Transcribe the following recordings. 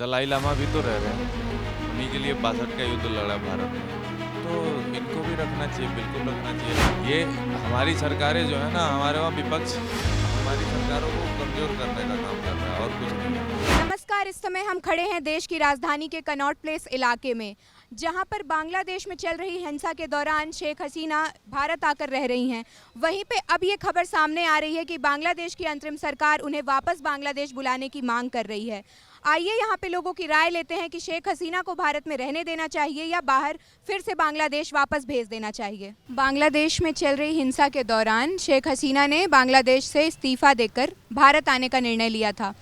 दलाई लामा भी तो रह रहे हैं, उन्हीं के लिए 62 का युद्ध लड़ा भारत ने, तो इनको भी रखना चाहिए, बिल्कुल रखना चाहिए। ये हमारी सरकारें जो है ना, हमारे वहाँ विपक्ष हमारी सरकारों को कमज़ोर करने का काम कर रहा है और कुछ नहीं है। नमस्कार, इस समय हम खड़े हैं देश की राजधानी के कनॉट प्लेस इलाके में, जहां पर बांग्लादेश में चल रही हिंसा के दौरान शेख हसीना भारत आकर रह रही हैं। वहीं पे अब ये खबर सामने आ रही है कि बांग्लादेश की अंतरिम सरकार उन्हें वापस बांग्लादेश बुलाने की मांग कर रही है। आइए यहाँ पे लोगों की राय लेते हैं कि शेख हसीना को भारत में रहने देना चाहिए या बाहर फिर से बांग्लादेश वापस भेज देना चाहिए। बांग्लादेश में चल रही हिंसा के दौरान शेख हसीना ने बांग्लादेश से इस्तीफा देकर भारत आने का निर्णय लिया था।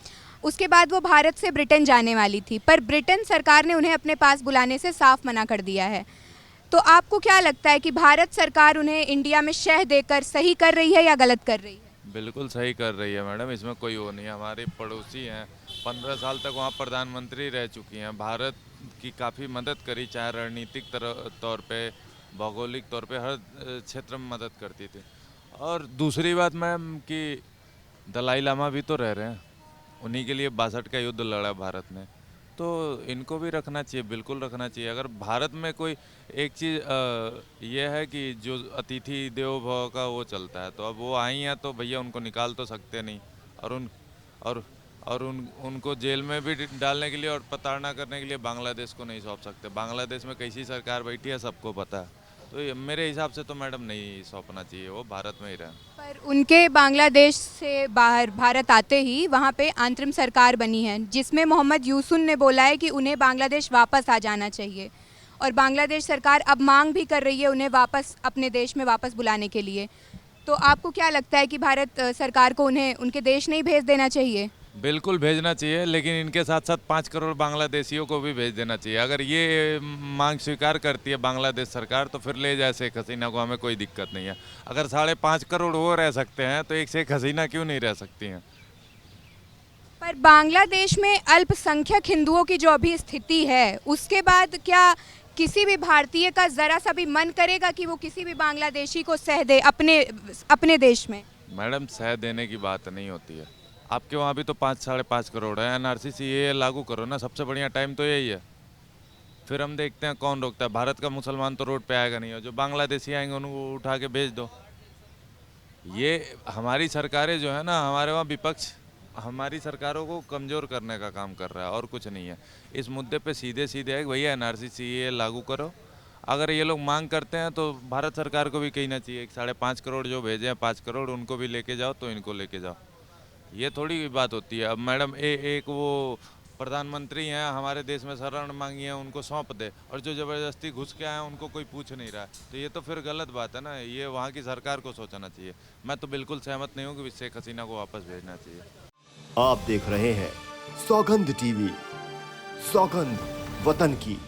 उसके बाद वो भारत से ब्रिटेन जाने वाली थी, पर ब्रिटेन सरकार ने उन्हें अपने पास बुलाने से साफ मना कर दिया है। तो आपको क्या लगता है कि भारत सरकार उन्हें इंडिया में शह देकर सही कर रही है या गलत कर रही है? बिल्कुल सही कर रही है मैडम, इसमें कोई वो नहीं है। हमारे पड़ोसी हैं, 15 साल तक वहाँ प्रधानमंत्री रह चुकी हैं, भारत की काफ़ी मदद करी, चाहे रणनीतिक तौर पे, भौगोलिक तौर पे, हर क्षेत्र में मदद करती थी। और दूसरी बात मैम कि दलाई लामा भी तो रह रहे हैं, उन्हीं के लिए 62 का युद्ध लड़ा भारत ने, तो इनको भी रखना चाहिए, बिल्कुल रखना चाहिए। अगर भारत में कोई एक चीज़ ये है कि जो अतिथि देवो भव का वो चलता है, तो अब वो आई हैं तो भैया उनको निकाल तो सकते नहीं, और उन और और उनको जेल में भी डालने के लिए और प्रताड़ना करने के लिए बांग्लादेश को नहीं सौंप सकते। बांग्लादेश में कैसी सरकार बैठी है सबको पता है, तो ये मेरे हिसाब से तो मैडम नहीं सौंपना चाहिए, वो भारत में ही रहें। पर उनके बांग्लादेश से बाहर भारत आते ही वहाँ पे अंतरिम सरकार बनी है, जिसमें मोहम्मद यूसुफ ने बोला है कि उन्हें बांग्लादेश वापस आ जाना चाहिए, और बांग्लादेश सरकार अब मांग भी कर रही है उन्हें वापस अपने देश में वापस बुलाने के लिए। तो आपको क्या लगता है कि भारत सरकार को उन्हें उनके देश नहीं भेज देना चाहिए? बिल्कुल भेजना चाहिए, लेकिन इनके साथ साथ 5 करोड़ बांग्लादेशियों को भी भेज देना चाहिए। अगर ये मांग स्वीकार करती है बांग्लादेश सरकार, तो फिर ले जाए शेख हसीना को, हमें कोई दिक्कत नहीं है। अगर 5.5 करोड़ वो रह सकते हैं, तो एक शेख हसीना क्यों नहीं रह सकती हैं? पर बांग्लादेश में अल्पसंख्यक हिंदुओं की जो अभी स्थिति है, उसके बाद क्या किसी भी भारतीय का ज़रा सा भी मन करेगा कि वो किसी भी बांग्लादेशी को सह दे अपने देश में? मैडम, सह देने की बात नहीं होती है। आपके वहाँ भी तो 5-5.5 करोड़ है। NRC CAA लागू करो ना, सबसे बढ़िया टाइम तो यही है। फिर हम देखते हैं कौन रोकता है। भारत का मुसलमान तो रोड पे आएगा नहीं, और जो बांग्लादेशी आएंगे उनको उठा के भेज दो। ये हमारी सरकारें जो है ना, हमारे वहाँ विपक्ष हमारी सरकारों को कमज़ोर करने का काम कर रहा है और कुछ नहीं है। इस मुद्दे पे सीधे सीधे है कि भैया NRC CAA लागू करो। अगर ये लोग मांग करते हैं तो भारत सरकार को भी कहना चाहिए कि 5.5 करोड़ जो भेजे हैं, 5 करोड़ उनको भी लेके जाओ, तो इनको लेके जाओ। ये थोड़ी बात होती है। अब मैडम एक वो प्रधानमंत्री हैं, हमारे देश में शरण मांगी है, उनको सौंप दे, और जो ज़बरदस्ती घुस के आए उनको कोई पूछ नहीं रहा है, तो ये तो फिर गलत बात है ना। ये वहाँ की सरकार को सोचना चाहिए। मैं तो बिल्कुल सहमत नहीं हूँ कि शेख हसीना को वापस भेजना चाहिए। आप देख रहे हैं सौगंध टीवी, सौगंध वतन की।